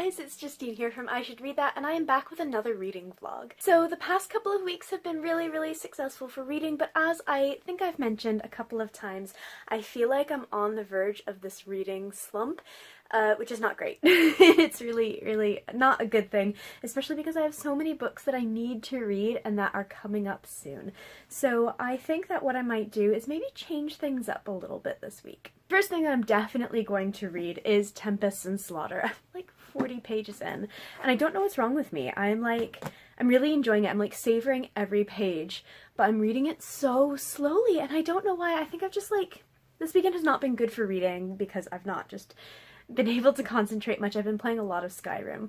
guys, it's Justine here from I Should Read That, and I am back with another reading vlog. So the past couple of weeks have been really successful for reading, but as I think I've mentioned a couple of times, I feel like I'm on the verge of this reading slump, which is not great. It's really not a good thing, especially because I have so many books that I need to read and that are coming up soon. So I think that what I might do is maybe change things up a little bit this week. First thing that I'm definitely going to read is Tempest and Slaughter. I'm like 40 pages in, and I don't know what's wrong with me. I'm really enjoying it. I'm like savoring every page, but I'm reading it so slowly, and I don't know why. I think I've just this weekend has not been good for reading because I've not just been able to concentrate much. I've been playing a lot of Skyrim,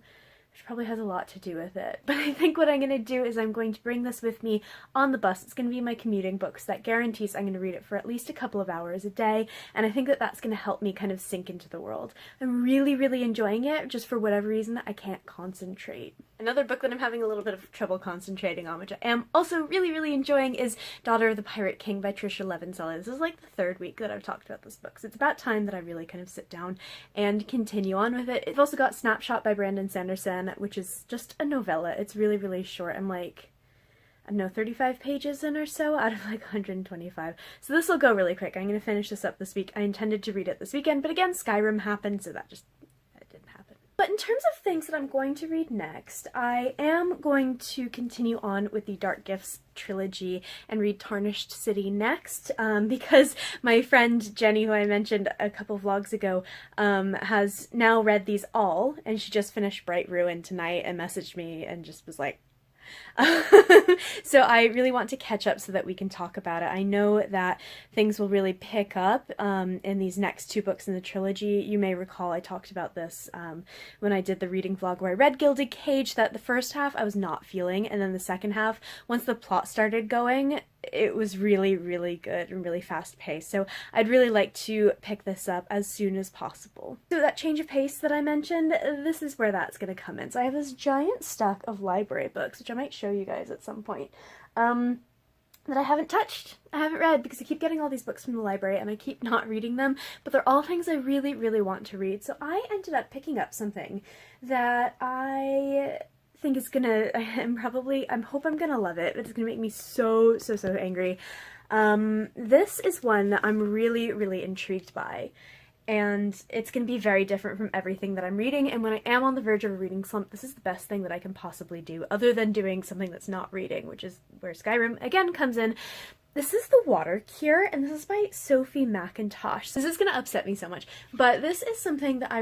which probably has a lot to do with it. But I think what I'm going to do is I'm going to bring this with me on the bus. It's going to be my commuting book, so that guarantees I'm going to read it for at least a couple of hours a day, and I think that that's going to help me kind of sink into the world. I'm really enjoying it, just for whatever reason I can't concentrate. Another book that I'm having a little bit of trouble concentrating on, which I am also really enjoying, is Daughter of the Pirate King by Trisha Levenseller. This is like the third week that I've talked about this book, so it's about time that I really kind of sit down and continue on with it. It's also got Snapshot by Brandon Sanderson, which is just a novella. It's really short. I'm like, I don't know, 35 pages in or so out of like 125. So this will go really quick. I'm going to finish this up this week. I intended to read it this weekend, but again, Skyrim happened, so that didn't happen. But in terms of things that I'm going to read next, I am going to continue on with the Dark Gifts trilogy and read Tarnished City next, because my friend Jenny, who I mentioned a couple vlogs ago, has now read these all, and she just finished Bright Ruin tonight and messaged me and just was like, so I really want to catch up so that we can talk about it. I know that things will really pick up in these next two books in the trilogy. You may recall I talked about this when I did the reading vlog where I read Gilded Cage, that the first half I was not feeling, and then the second half, once the plot started going, it was really good and really fast paced. So I'd really like to pick this up as soon as possible. So that change of pace that I mentioned, this is where that's going to come in. So I have this giant stack of library books, which I might show you guys at some point, that I haven't touched. I haven't read because I keep getting all these books from the library and I keep not reading them, but they're all things I really want to read. So I ended up picking up something that I think is gonna, I hope I'm gonna love it, but it's gonna make me so angry. This is one that I'm really intrigued by, and it's gonna be very different from everything that I'm reading, and when I am on the verge of a reading slump, this is the best thing that I can possibly do, other than doing something that's not reading, which is where Skyrim again comes in. This is The Water Cure, and this is by Sophie McIntosh. This is gonna upset me so much, but this is something that I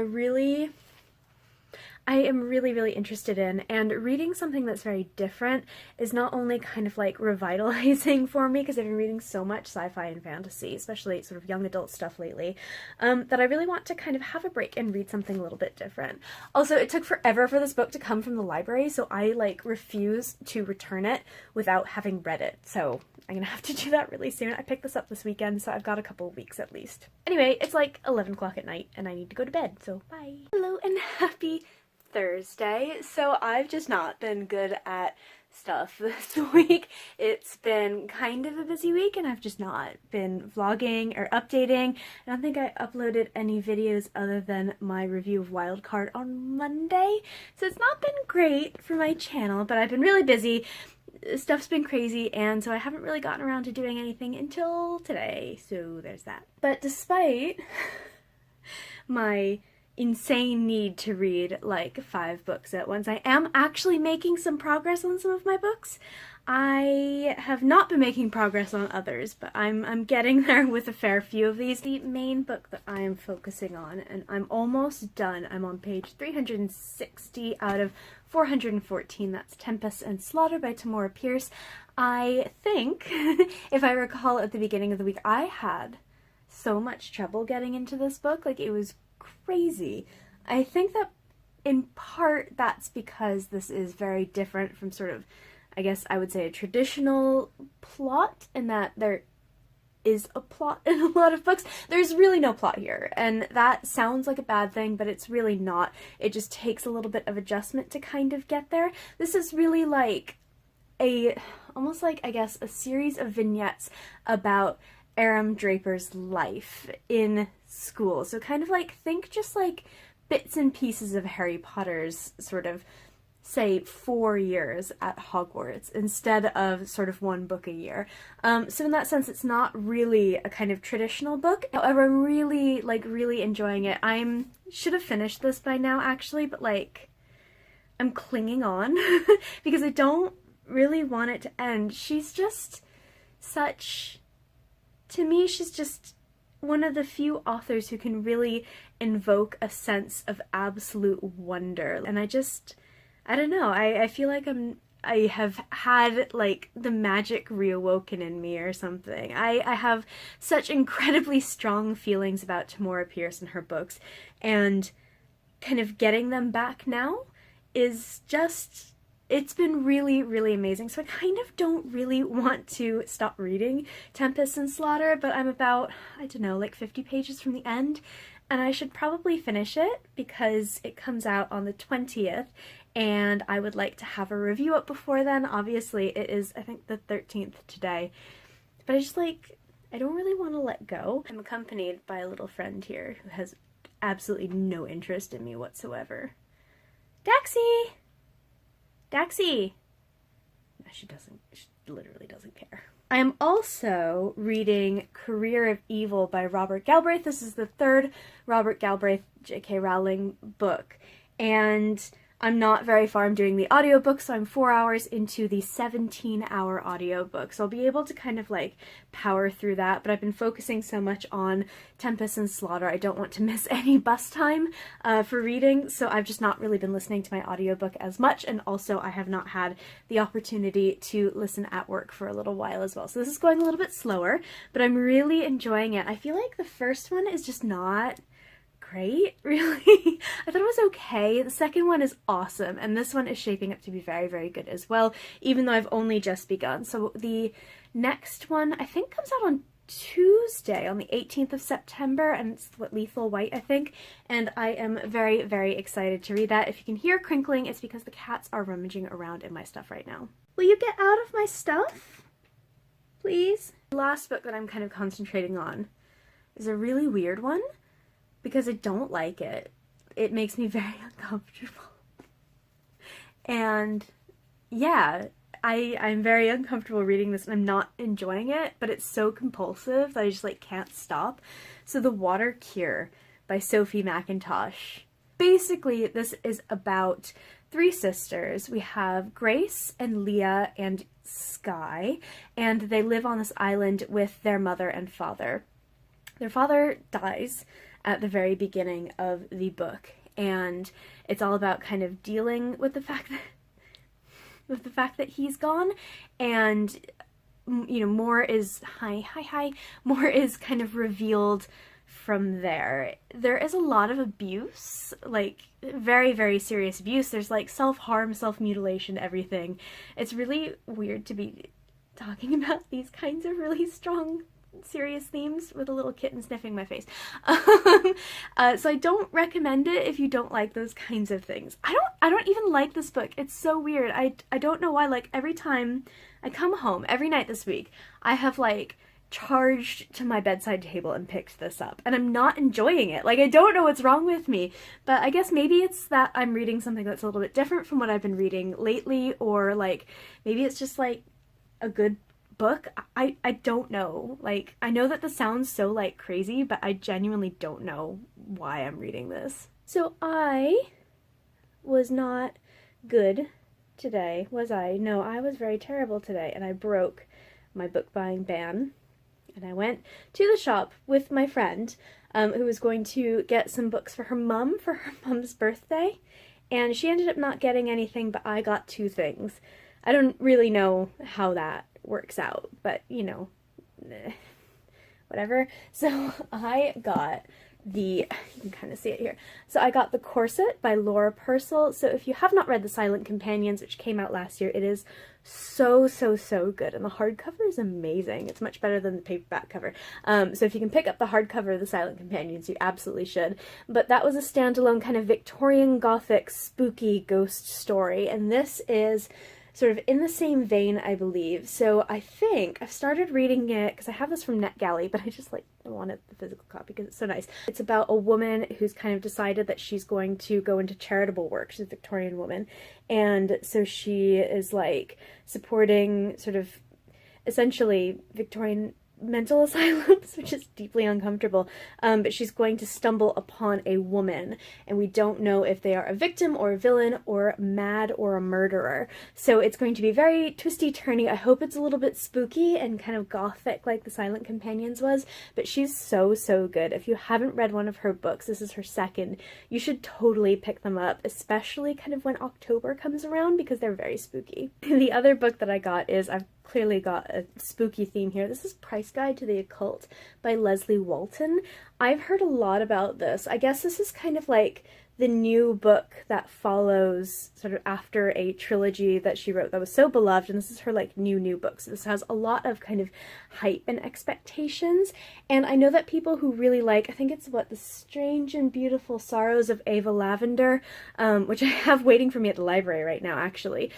am really interested in, and reading something that's very different is not only kind of like revitalizing for me, because I've been reading so much sci-fi and fantasy, especially sort of young adult stuff lately, that I really want to kind of have a break and read something a little bit different. Also, it took forever for this book to come from the library, so I refuse to return it without having read it, so I'm gonna have to do that really soon. I picked this up this weekend, so I've got a couple of weeks at least. Anyway, it's like 11 o'clock at night and I need to go to bed, so bye. Hello and happy Thursday. So I've just not been good at stuff this week. It's been kind of a busy week and I've just not been vlogging or updating. I don't think I uploaded any videos other than my review of Wildcard on Monday. So it's not been great for my channel, but I've been really busy. Stuff's been crazy, and so I haven't really gotten around to doing anything until today, so there's that. But despite my insane need to read like 5 books at once, I am actually making some progress on some of my books. I have not been making progress on others, but I'm getting there with a fair few of these. The main book that I am focusing on, and I'm almost done, I'm on page 360 out of 414, that's Tempest and Slaughter by Tamora Pierce. I think, if I recall at the beginning of the week, I had so much trouble getting into this book, like it was crazy. I think that in part that's because this is very different from sort of, I guess I would say, a traditional plot, in that there is a plot in a lot of books. There's really no plot here, and that sounds like a bad thing, but it's really not. It just takes a little bit of adjustment to kind of get there. This is really like almost like, I guess, a series of vignettes about Aram Draper's life in school. So kind of like, think just like bits and pieces of Harry Potter's sort of, say, 4 years at Hogwarts instead of sort of one book a year. So in that sense, it's not really a kind of traditional book. However, I'm really enjoying it. Should have finished this by now, actually, but like, I'm clinging on because I don't really want it to end. She's just to me, she's just one of the few authors who can really invoke a sense of absolute wonder. And I don't know, I feel like I have had like the magic reawoken in me or something. I have such incredibly strong feelings about Tamora Pierce and her books, and kind of getting them back now is just, it's been really amazing. So I kind of don't really want to stop reading Tempest and Slaughter, but I'm about, I don't know, like 50 pages from the end, and I should probably finish it because it comes out on the 20th, and I would like to have a review up before then. Obviously, it is, I think, the 13th today, but I don't really want to let go. I'm accompanied by a little friend here who has absolutely no interest in me whatsoever. Daxie! Daxie! No, she literally doesn't care. I am also reading Career of Evil by Robert Galbraith. This is the third Robert Galbraith J.K. Rowling book, and I'm not very far. I'm doing the audiobook, so I'm 4 hours into the 17-hour audiobook. So I'll be able to kind of like power through that, but I've been focusing so much on Tempest and Slaughter, I don't want to miss any bus time for reading, so I've just not really been listening to my audiobook as much, and also I have not had the opportunity to listen at work for a little while as well. So this is going a little bit slower, but I'm really enjoying it. I feel like the first one is just not great, really. I thought it was okay. The second one is awesome, and this one is shaping up to be very good as well, even though I've only just begun. So the next one, I think, comes out on Tuesday, on the 18th of September, and it's Lethal White, I think, and I am very excited to read that. If you can hear crinkling, it's because the cats are rummaging around in my stuff right now. Will you get out of my stuff? Please? The last book that I'm kind of concentrating on is a really weird one, because I don't like it. It makes me very uncomfortable. And yeah, I'm very uncomfortable reading this, and I'm not enjoying it, but it's so compulsive that I just like can't stop. So The Water Cure by Sophie McIntosh. Basically, this is about 3 sisters. We have Grace and Leah and Sky, and they live on this island with their mother and father. Their father dies at the very beginning of the book, and it's all about kind of dealing with the fact that he's gone, and you know, more is more is kind of revealed from there. There is a lot of abuse, like very serious abuse. There's like self-harm, self-mutilation, everything. It's really weird to be talking about these kinds of really strong, serious themes with a little kitten sniffing my face. So I don't recommend it if you don't like those kinds of things. I don't even like this book. It's so weird. I don't know why. Like, every time I come home, every night this week, I have like charged to my bedside table and picked this up, and I'm not enjoying it. Like, I don't know what's wrong with me, but I guess maybe it's that I'm reading something that's a little bit different from what I've been reading lately, or like maybe it's just like a good book. I don't know. Like, I know that this sounds so like crazy, but I genuinely don't know why I'm reading this. So I was not good today, was I? No, I was very terrible today, and I broke my book buying ban, and I went to the shop with my friend who was going to get some books for her mom's birthday, and she ended up not getting anything, but I got 2 things. I don't really know how that works out, but you know, whatever. So I got you can kind of see it here. So I got The Corset by Laura Purcell. So if you have not read The Silent Companions, which came out last year, it is so good, and the hardcover is amazing. It's much better than the paperback cover. So if you can pick up the hardcover of The Silent Companions, you absolutely should. But that was a standalone kind of Victorian Gothic spooky ghost story, and this is sort of in the same vein, I believe. So I think I've started reading it because I have this from NetGalley, but I just like wanted the physical copy because it's so nice. It's about a woman who's kind of decided that she's going to go into charitable work. She's a Victorian woman, and so she is like supporting sort of essentially Victorian mental asylums, which is deeply uncomfortable, but she's going to stumble upon a woman, and we don't know if they are a victim or a villain or mad or a murderer. So it's going to be very twisty turny. I hope it's a little bit spooky and kind of gothic like The Silent Companions was, but she's so good. If you haven't read one of her books, this is her second, you should totally pick them up, especially kind of when October comes around, because they're very spooky. The other book that I got is, I've clearly got a spooky theme here. This is Price Guide to the Occult by Leslie Walton. I've heard a lot about this. I guess this is kind of like the new book that follows sort of after a trilogy that she wrote that was so beloved, and this is her like new book. So this has a lot of kind of hype and expectations, and I know that people who really like, I think it's what, The Strange and Beautiful Sorrows of Ava Lavender, which I have waiting for me at the library right now actually.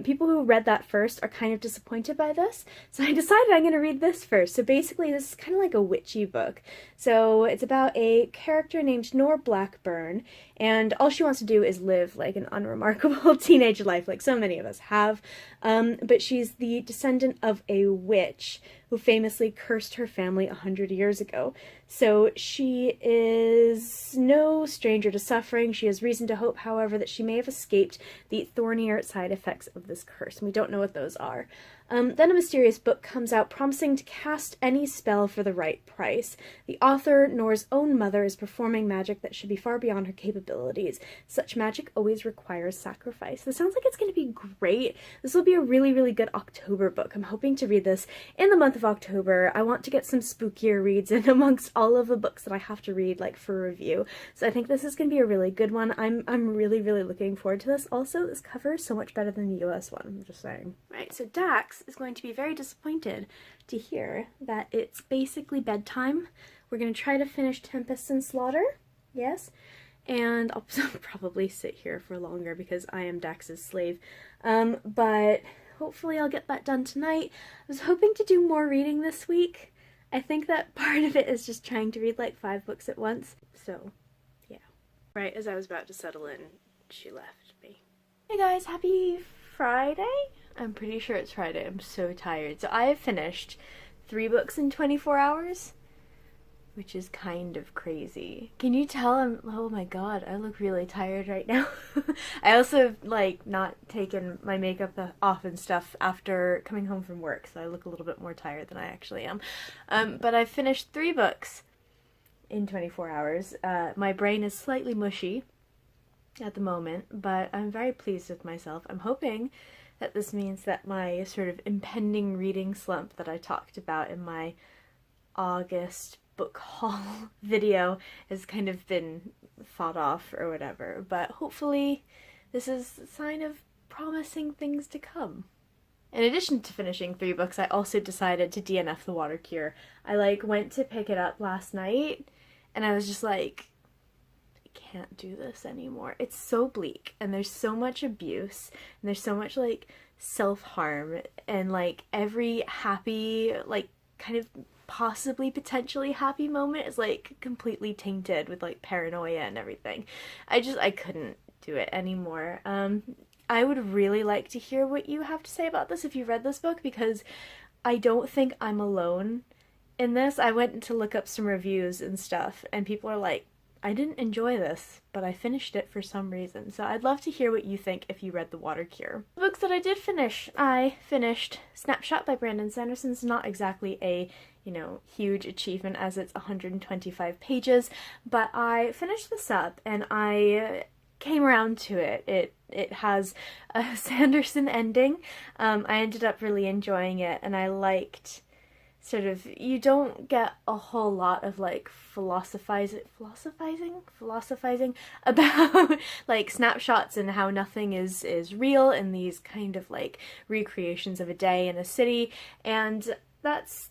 People who read that first are kind of disappointed by this, so I decided I'm going to read this first. So basically this is kind of like a witchy book. So it's about a character named Nora Blackburn, and all she wants to do is live like an unremarkable teenage life, like so many of us have. But she's the descendant of a witch who famously cursed her family 100 years ago. So she is no stranger to suffering. She has reason to hope, however, that she may have escaped the thornier side effects of this curse, and we don't know what those are. Then a mysterious book comes out promising to cast any spell for the right price. The author, Nora's own mother, is performing magic that should be far beyond her capabilities. Such magic always requires sacrifice. This sounds like it's going to be great. This will be a really good October book. I'm hoping to read this in the month of October. I want to get some spookier reads in amongst all of the books that I have to read like for review. So I think this is going to be a really good one. I'm really looking forward to this. Also, this cover is so much better than the US one. I'm just saying. Right, so Dax is going to be very disappointed to hear that it's basically bedtime. We're going to try to finish Tempest and Slaughter, yes, and I'll probably sit here for longer because I am Dax's slave, but hopefully I'll get that done tonight. I was hoping to do more reading this week. I think that part of it is just trying to read like 5 books at once, so yeah. Right as I was about to settle in, she left me. Hey guys, happy Friday? I'm pretty sure it's Friday. I'm so tired. So I have finished 3 books in 24 hours, which is kind of crazy. Can you tell oh my god, I look really tired right now. I also like not taken my makeup off and stuff after coming home from work, so I look a little bit more tired than I actually am. But I finished 3 books in 24 hours. My brain is slightly mushy at the moment, but I'm very pleased with myself. I'm hoping that this means that my sort of impending reading slump that I talked about in my August book haul video has kind of been fought off or whatever, but hopefully this is a sign of promising things to come. In addition to finishing 3 books, I also decided to DNF The Water Cure. I like went to pick it up last night and I was just like, can't do this anymore. It's so bleak and there's so much abuse and there's so much like self-harm, and like every happy, like kind of possibly potentially happy moment is like completely tainted with like paranoia and everything. I couldn't do it anymore. I would really like to hear what you have to say about this if you read this book, because I don't think I'm alone in this. I went to look up some reviews and stuff and people are like, I didn't enjoy this, but I finished it for some reason. So I'd love to hear what you think if you read The Water Cure. The books that I did finish, I finished Snapshot by Brandon Sanderson. It's not exactly a, huge achievement as it's 125 pages, but I finished this up and I came around to it. It has a Sanderson ending. I ended up really enjoying it, and I liked sort of, you don't get a whole lot of like philosophizing about like snapshots and how nothing is real in these kind of like recreations of a day in a city, and that's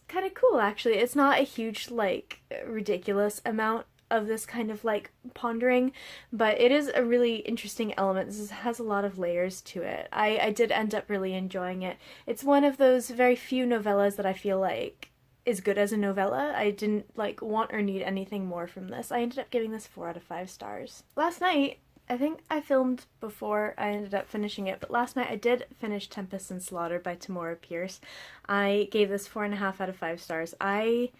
kind of cool actually. It's not a huge like ridiculous amount of this kind of like pondering, but it is a really interesting element. This has a lot of layers to it. I did end up really enjoying it. It's one of those very few novellas that I feel like is good as a novella. I didn't like want or need anything more from this. I ended up giving this 4 out of 5 stars. Last night, I think I filmed before I ended up finishing it, but last night I did finish Tempest and Slaughter by Tamora Pierce. I gave this 4.5 out of 5 stars. I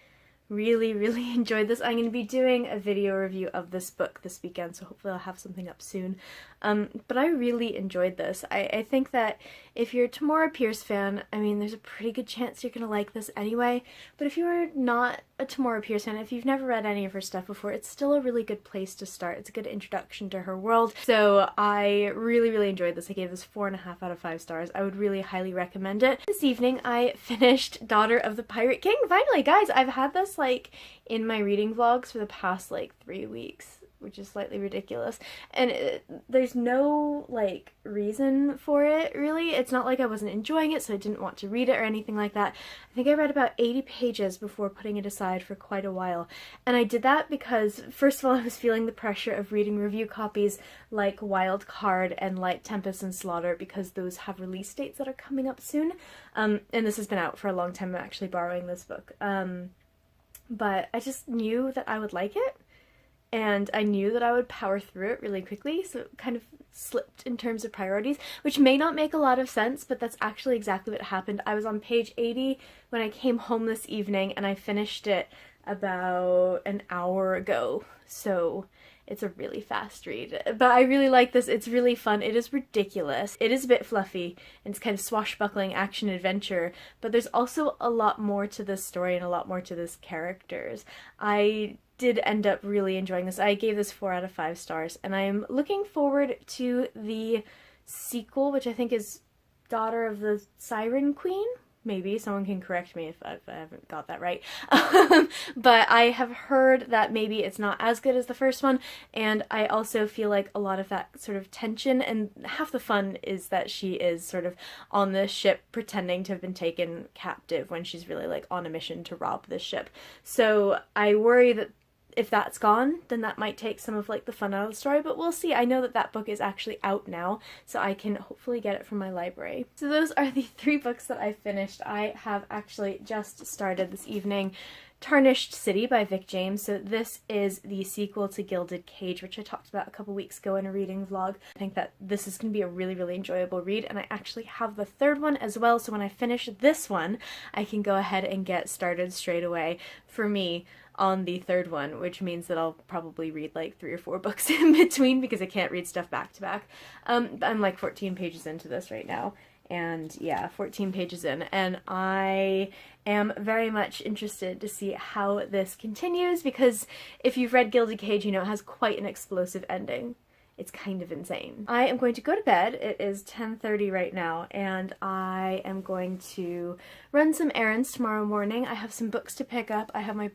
really enjoyed this. I'm going to be doing a video review of this book this weekend, so hopefully I'll have something up soon. But I really enjoyed this. I think that if you're a Tamora Pierce fan, I mean, there's a pretty good chance you're going to like this anyway, but if you're not a Tamora Pierce fan, if you've never read any of her stuff before, it's still a really good place to start. It's a good introduction to her world, so I really enjoyed this. I gave this 4.5 out of 5 stars. I would really highly recommend it. This evening I finished Daughter of the Pirate King. Finally, guys, I've had this like in my reading vlogs for the past like 3 weeks, which is slightly ridiculous, and there's no like reason for it really. It's not like I wasn't enjoying it so I didn't want to read it or anything like that. I think I read about 80 pages before putting it aside for quite a while, and I did that because first of all I was feeling the pressure of reading review copies like Wild Card and like Tempest and Slaughter because those have release dates that are coming up soon, and this has been out for a long time. I'm actually borrowing this book, but I just knew that I would like it. And I knew that I would power through it really quickly, so it kind of slipped in terms of priorities, which may not make a lot of sense, but that's actually exactly what happened. I was on page 80 when I came home this evening, and I finished it about an hour ago, so it's a really fast read. But I really like this. It's really fun. It is ridiculous. It is a bit fluffy, and it's kind of swashbuckling action-adventure, but there's also a lot more to this story and a lot more to this characters. I did end up really enjoying this. I gave this 4 out of 5 stars, and I am looking forward to the sequel, which I think is Daughter of the Siren Queen? Maybe. Someone can correct me if I haven't got that right. But I have heard that maybe it's not as good as the first one, and I also feel like a lot of that sort of tension, and half the fun is that she is sort of on this ship pretending to have been taken captive when she's really like on a mission to rob this ship. So I worry that if that's gone, then that might take some of like the fun out of the story, but we'll see. I know that that book is actually out now, so I can hopefully get it from my library. So those are the 3 books that I finished. I have actually just started this evening Tarnished City by Vic James. So this is the sequel to Gilded Cage, which I talked about a couple weeks ago in a reading vlog. I think that this is going to be a really enjoyable read, and I actually have the 3rd one as well, so when I finish this one, I can go ahead and get started straight away for me on the 3rd one, which means that I'll probably read like 3 or 4 books in between because I can't read stuff back to back. I'm like 14 pages into this right now, and yeah, 14 pages in, and I am very much interested to see how this continues, because if you've read Gilded Cage, you know it has quite an explosive ending. It's kind of insane. I am going to go to bed. It is 10:30 right now, and I am going to run some errands tomorrow morning. I have some books to pick up. I have my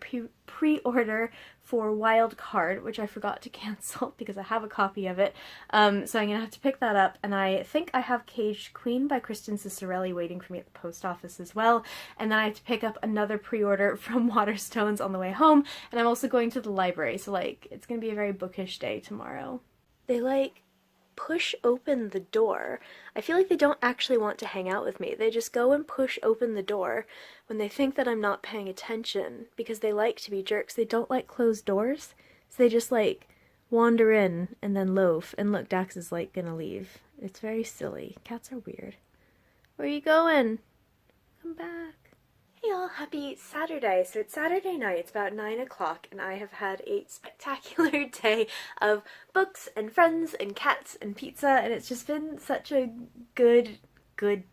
pre-order for Wild Card, which I forgot to cancel because I have a copy of it. So I'm going to have to pick that up, and I think I have Caged Queen by Kristen Cicerelli waiting for me at the post office as well, and then I have to pick up another pre-order from Waterstones on the way home, and I'm also going to the library, so like it's going to be a very bookish day tomorrow. They like push open the door. I feel like they don't actually want to hang out with me. They just go and push open the door when they think that I'm not paying attention, because they like to be jerks. They don't like closed doors, so they just like wander in and then loaf. And look, Dax is like gonna leave. It's very silly. Cats are weird. Where are you going? Come back. Hey y'all, happy Saturday. So it's Saturday night, it's about 9 o'clock, and I have had a spectacular day of books and friends and cats and pizza, and it's just been such a good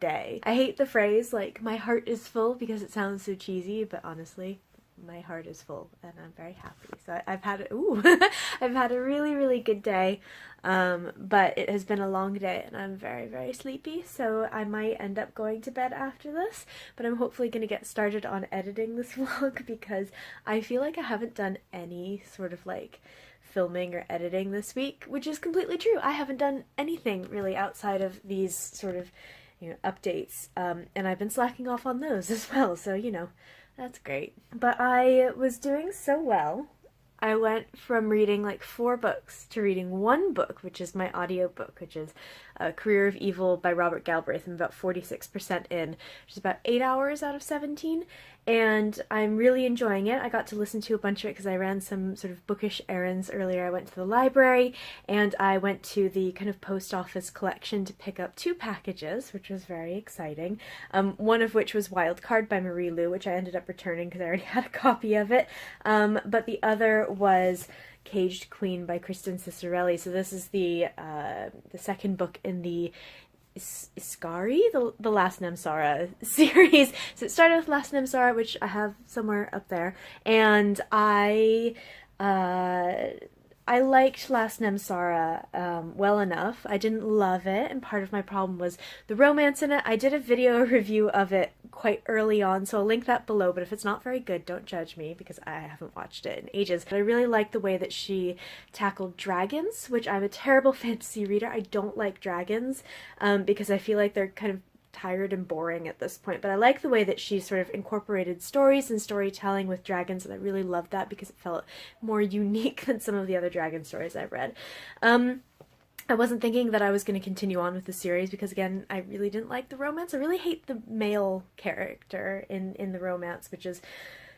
day. I hate the phrase, like, my heart is full, because it sounds so cheesy, but honestly, my heart is full, and I'm very happy. So I've had I've had a really good day, but it has been a long day, and I'm very sleepy, so I might end up going to bed after this, but I'm hopefully going to get started on editing this vlog, because I feel like I haven't done any sort of like filming or editing this week, which is completely true. I haven't done anything really outside of these sort of, you know, updates, and I've been slacking off on those as well, so you know, that's great. But I was doing so well. I went from reading like 4 books to reading 1 book, which is my audiobook, which is Career of Evil by Robert Galbraith. I'm about 46% in, which is about 8 hours out of 17, and I'm really enjoying it. I got to listen to a bunch of it because I ran some sort of bookish errands earlier. I went to the library, and I went to the kind of post office collection to pick up 2 packages, which was very exciting. One of which was Wild Card by Marie Lu, which I ended up returning because I already had a copy of it. But the other was Caged Queen by Kristen Cicerelli. So this is the second book in the Iskari, the Last Namsara series. So it started with Last Namsara, which I have somewhere up there, and I liked Last Namsara well enough. I didn't love it, and part of my problem was the romance in it. I did a video review of it quite early on, so I'll link that below, but if it's not very good, don't judge me, because I haven't watched it in ages. But I really liked the way that she tackled dragons, which I'm a terrible fantasy reader. I don't like dragons, because I feel like they're kind of tired and boring at this point, but I like the way that she sort of incorporated stories and storytelling with dragons, and I really loved that because it felt more unique than some of the other dragon stories I've read. I wasn't thinking that I was going to continue on with the series because, again, I really didn't like the romance. I really hate the male character in the romance, which is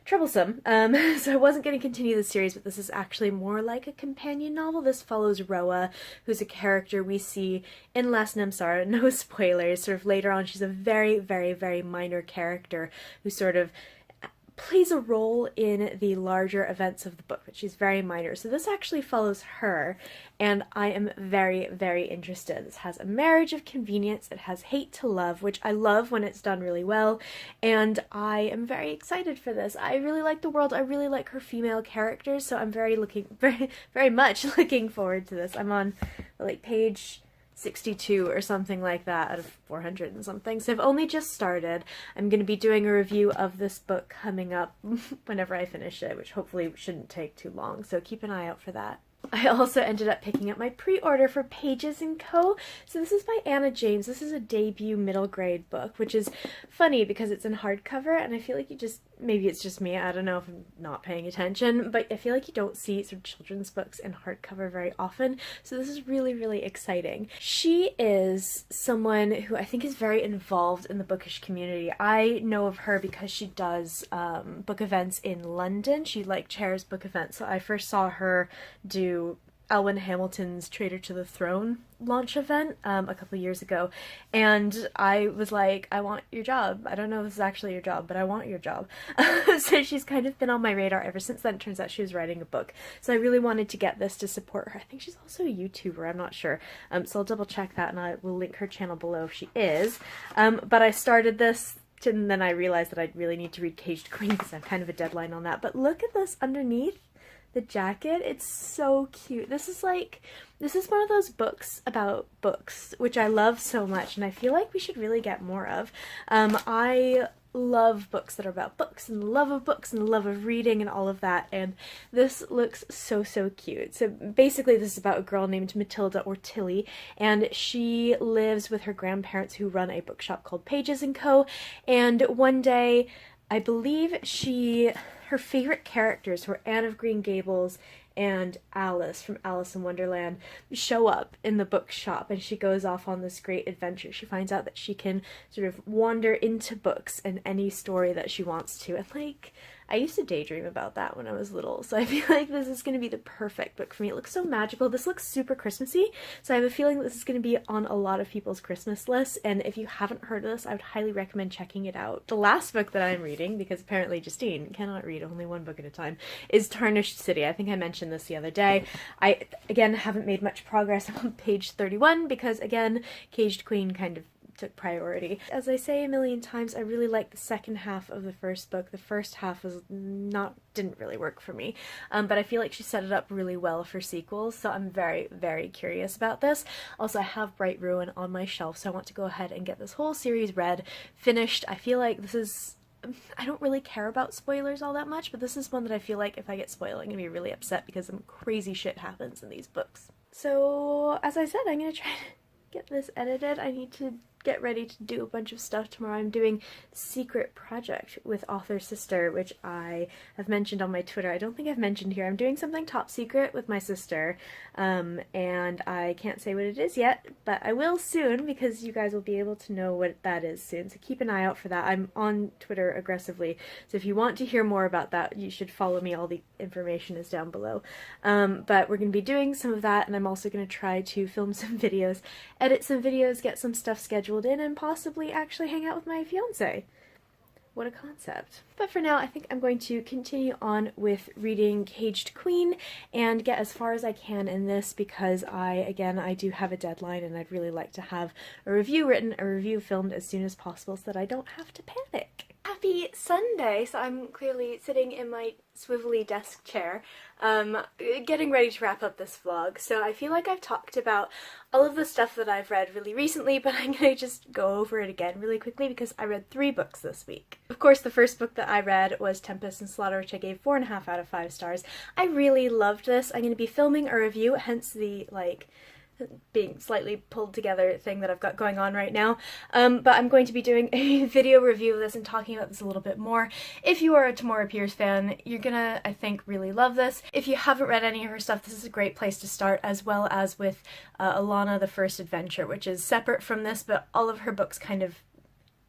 troublesome. So I wasn't going to continue the series, but this is actually more like a companion novel. This follows Roa, who's a character we see in Last Namsara. No spoilers. Sort of later on, she's a very, very, very minor character who sort of plays a role in the larger events of the book, but she's very minor. So this actually follows her, and I am very, very interested. This has a marriage of convenience. It has hate to love, which I love when it's done really well, and I am very excited for this. I really like the world. I really like her female characters, so I'm very much looking forward to this. I'm on like page 62 or something like that out of 400 and something, so I've only just started. I'm going to be doing a review of this book coming up whenever I finish it, which hopefully shouldn't take too long, so keep an eye out for that. I also ended up picking up my pre-order for Pages & Co. So this is by Anna James. This is a debut middle grade book, which is funny because it's in hardcover, and I feel like maybe it's just me, I don't know if I'm not paying attention, but I feel like you don't see sort of children's books in hardcover very often, so this is really, really exciting. She is someone who I think is very involved in the bookish community. I know of her because she does book events in London. She chairs book events, so I first saw her do Elwyn Hamilton's Traitor to the Throne launch event a couple years ago, and I was like, I want your job. I don't know if this is actually your job, but I want your job. So she's kind of been on my radar ever since then. It turns out she was writing a book, so I really wanted to get this to support her. I think she's also a YouTuber, I'm not sure, so I'll double check that, and I will link her channel below if she is. But I started this, and then I realized that I really need to read Caged Queen because I have kind of a deadline on that. But look at this underneath the jacket. It's so cute. This is one of those books about books, which I love so much, and I feel like we should really get more of. I love books that are about books and the love of books and the love of reading and all of that, and this looks so, so cute. So basically this is about a girl named Matilda or Tilly, and she lives with her grandparents who run a bookshop called Pages & Co. And one day, I believe her favorite characters were Anne of Green Gables and Alice from Alice in Wonderland show up in the bookshop, and she goes off on this great adventure. She finds out that she can sort of wander into books and any story that she wants to, and I used to daydream about that when I was little, so I feel like this is going to be the perfect book for me. It looks so magical. This looks super Christmassy, so I have a feeling this is going to be on a lot of people's Christmas lists, and if you haven't heard of this, I would highly recommend checking it out. The last book that I'm reading, because apparently Justine cannot read only one book at a time, is Tarnished City. I think I mentioned this the other day. I, again, haven't made much progress. I'm on page 31 because, again, Caged Queen kind of took priority. As I say a million times, I really like the second half of the first book. The first half didn't really work for me, but I feel like she set it up really well for sequels, so I'm very, very curious about this. Also, I have Bright Ruin on my shelf, so I want to go ahead and get this whole series read, finished. I feel like this is, I don't really care about spoilers all that much, but this is one that I feel like if I get spoiled, I'm gonna be really upset because some crazy shit happens in these books. So, as I said, I'm gonna try to get this edited. I need to get ready to do a bunch of stuff tomorrow. I'm doing Secret Project with author sister, which I have mentioned on my Twitter. I don't think I've mentioned here. I'm doing something top secret with my sister, and I can't say what it is yet, but I will soon because you guys will be able to know what that is soon. So keep an eye out for that. I'm on Twitter aggressively, so if you want to hear more about that, you should follow me. All the information is down below. But we're going to be doing some of that, and I'm also going to try to film some videos, edit some videos, get some stuff scheduled in, and possibly actually hang out with my fiance. What a concept. But for now, I think I'm going to continue on with reading Caged Queen and get as far as I can in this because I do have a deadline and I'd really like to have a review written, a review filmed as soon as possible so that I don't have to panic. Happy Sunday! So I'm clearly sitting in my swivelly desk chair, getting ready to wrap up this vlog. So I feel like I've talked about all of the stuff that I've read really recently, but I'm gonna just go over it again really quickly because I read 3 books this week. Of course, the first book that I read was Tempest and Slaughter, which I gave 4.5 out of 5 stars. I really loved this. I'm gonna be filming a review, hence the, being slightly pulled together thing that I've got going on right now, but I'm going to be doing a video review of this and talking about this a little bit more. If you are a Tamora Pierce fan, you're gonna, I think, really love this. If you haven't read any of her stuff, this is a great place to start, as well as with Alana the First Adventure, which is separate from this, but all of her books kind of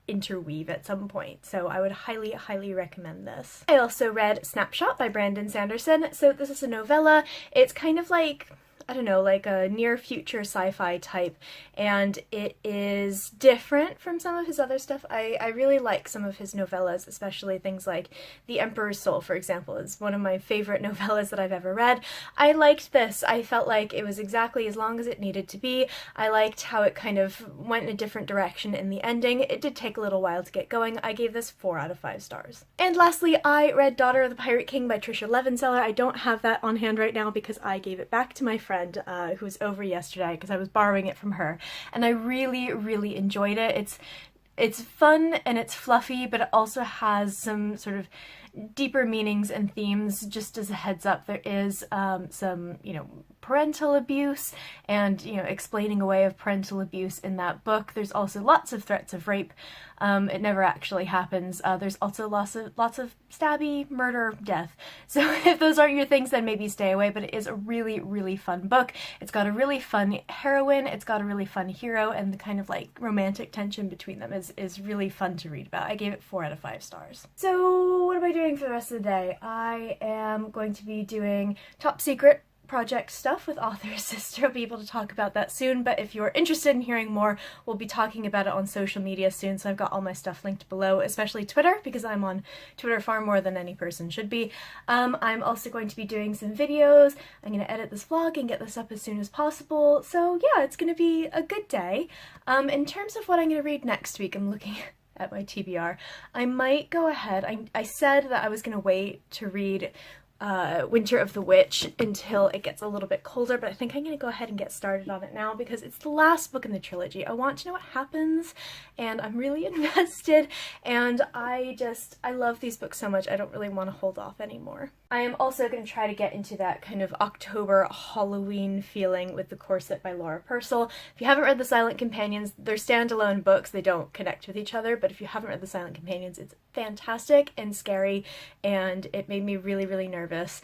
interweave at some point, so I would highly, highly recommend this. I also read Snapshot by Brandon Sanderson. So this is a novella. It's kind of like, I don't know, like a near-future sci-fi type, and it is different from some of his other stuff. I really like some of his novellas, especially things like The Emperor's Soul, for example, is one of my favorite novellas that I've ever read. I liked this. I felt like it was exactly as long as it needed to be. I liked how it kind of went in a different direction in the ending. It did take a little while to get going. I gave this 4 out of 5 stars. And lastly, I read Daughter of the Pirate King by Trisha Levenseller. I don't have that on hand right now because I gave it back to my friend who was over yesterday because I was borrowing it from her, and I really, really enjoyed it. It's fun and it's fluffy, but it also has some sort of deeper meanings and themes. Just as a heads up, there is some, parental abuse and, explaining away of parental abuse in that book. There's also lots of threats of rape. It never actually happens. There's also lots of stabby, murder, death. So if those aren't your things, then maybe stay away, but it is a really, really fun book. It's got a really fun heroine, it's got a really fun hero, and the kind of romantic tension between them is really fun to read about. I gave it 4 out of 5 stars. So what am I doing for the rest of the day? I am going to be doing Top Secret Project stuff with author sister. I'll be able to talk about that soon, but if you're interested in hearing more, we'll be talking about it on social media soon, so I've got all my stuff linked below, especially Twitter, because I'm on Twitter far more than any person should be. I'm also going to be doing some videos. I'm going to edit this vlog and get this up as soon as possible, so yeah, it's going to be a good day. In terms of what I'm going to read next week, I'm looking at my TBR. I might go ahead. I said that I was going to wait to read Winter of the Witch until it gets a little bit colder, but I think I'm going to go ahead and get started on it now because it's the last book in the trilogy. I want to know what happens, and I'm really invested, and I love these books so much I don't really want to hold off anymore. I am also going to try to get into that kind of October Halloween feeling with The Corset by Laura Purcell. If you haven't read The Silent Companions, they're standalone books, they don't connect with each other, but if you haven't read The Silent Companions, it's fantastic and scary, and it made me really, really nervous.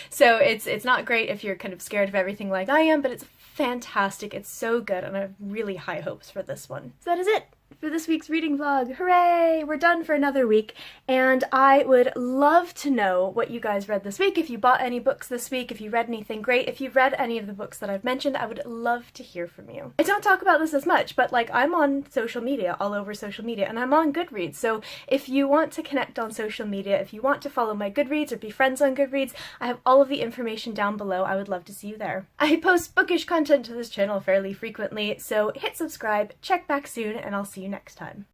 So it's not great if you're kind of scared of everything like I am, but it's fantastic, it's so good, and I have really high hopes for this one. So that is it for this week's reading vlog. Hooray! We're done for another week, and I would love to know what you guys read this week. If you bought any books this week, if you read anything great, if you've read any of the books that I've mentioned, I would love to hear from you. I don't talk about this as much, but I'm on social media, all over social media, and I'm on Goodreads, so if you want to connect on social media, if you want to follow my Goodreads or be friends on Goodreads, I have all of the information down below. I would love to see you there. I post bookish content to this channel fairly frequently, so hit subscribe, check back soon, and I'll see you next time.